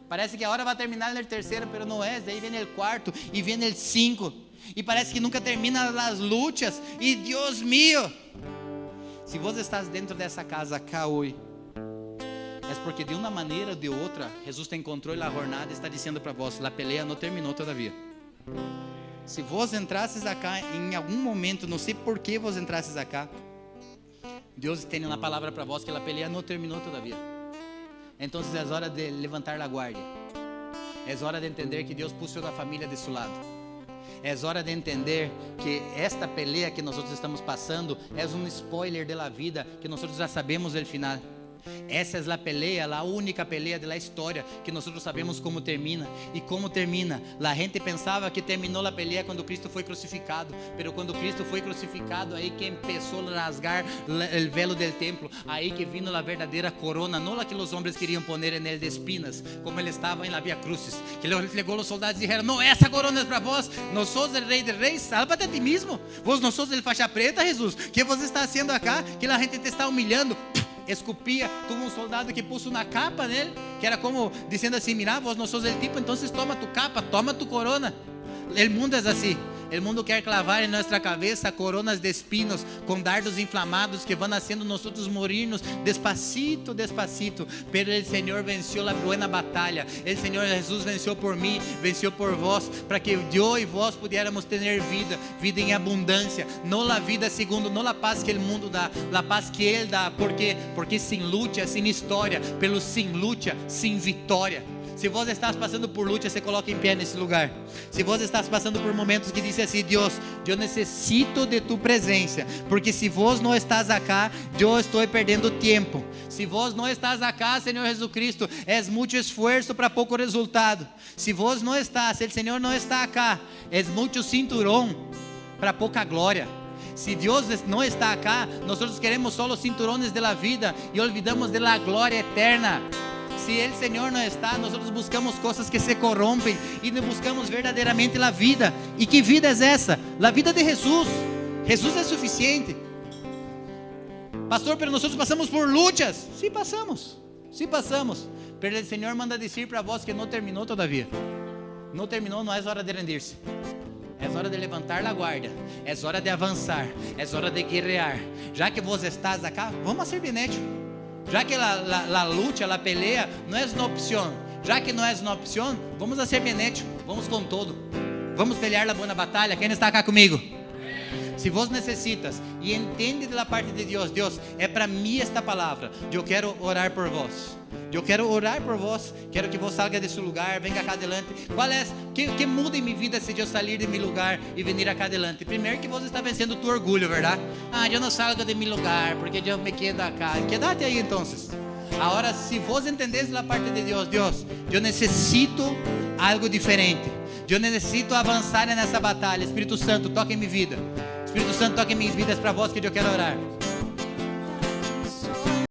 Parece que a hora vai terminar no terceiro, pero não é. Daí vem o quarto e vem o 5. E parece que nunca termina as lutas. E Deus mío, se você está dentro dessa casa cá hoje, é porque de uma maneira ou de outra, Jesus tem controle da jornada e está dizendo para vós, a peleia não terminou todavia. Se vós entrasses acá, em algum momento, não sei por que vós entrasses acá, Deus tem uma palavra para vós que a peleia não terminou todavia. Então é hora de levantar a guarda. É hora de entender que Deus puso a família de seu lado. É hora de entender que esta peleia que nós estamos passando é spoiler da vida, que nós já sabemos o final. Essa é a peleia, a única peleia da história que nós sabemos como termina. E como termina? A gente pensava que terminou a peleia quando Cristo foi crucificado, mas quando Cristo foi crucificado, aí que começou a rasgar o velo do templo, aí que vino a verdadeira corona, não a que os homens queriam poner nele de espinas, como ele estava em la Via Crucis, que ele chegou os soldados e disseram: não, essa corona é para vós, nós somos o rei de reis, salva-te a ti mesmo, vós não sois el faixa preta, Jesus, que você está fazendo acá, que a gente te está humilhando. Escupia, tuvo um soldado que puso na capa nele, que era como dizendo assim: mira, vos não sos el tipo, então toma tu capa, toma tu corona. O mundo é assim. O mundo quer clavar em nossa cabeça coronas de espinos com dardos inflamados que vão haciendo nosotros morirnos despacito, despacito. Pero o Senhor venceu a buena batalha. O Senhor Jesus venceu por mim, venceu por vós, para que eu e vós pudiéramos ter vida, vida em abundância. Não a vida segundo, não a paz que o mundo dá, a paz que Ele dá. ¿Por quê? Porque sem luta, sem história, pelo sem luta, sem vitória. Se você está passando por luta, se coloca em pé nesse lugar. Se você está passando por momentos que diz assim: Deus, eu necessito de tu presença, porque se vós não estás acá, eu estou perdendo tempo. Se vós não estás acá, Senhor Jesus Cristo, é muito esforço para pouco resultado. Se vós não estás, se o Senhor não está acá, é muito cinturão para pouca glória. Se Deus não está acá, nós queremos só os cinturões da vida e olvidamos da glória eterna. Se o Senhor não está, nós buscamos coisas que se corrompem e não buscamos verdadeiramente a vida. E que vida é essa? A vida de Jesus. Jesus é suficiente. Pastor, pero nós passamos por lutas. Sim, passamos. Sim, passamos. Pero o Senhor manda dizer para vós que não terminou todavia. Não terminou, não é hora de rendir-se. É hora de levantar a guarda. É hora de avançar. É hora de guerrear. Já que vós estás acá, vamos a ser benéticos. Já que a luta, a peleia não é uma opção, já que não é uma opção, vamos a ser benéticos, vamos com todo, vamos pelear a boa batalha. Quem está cá comigo? Se vos necessitas e entende da parte de Deus, Deus, é para mim esta palavra, eu quero orar por vós. Eu quero orar por vós, quero que vos salga desse lugar, venga cá adelante. Qual é, que muda em minha vida se eu sair de meu lugar e vir cá adelante? Primeiro que você está vencendo o teu orgulho, verdade? Eu não salgo de meu lugar, porque eu me quedo acá. Quédate aí então. Agora, se vos entenderes a parte de Deus, Deus, eu necessito algo diferente. Eu necessito avançar nessa batalha. Espírito Santo, toca em minha vida. Espírito Santo, toca em minhas vidas para vós que eu quero orar.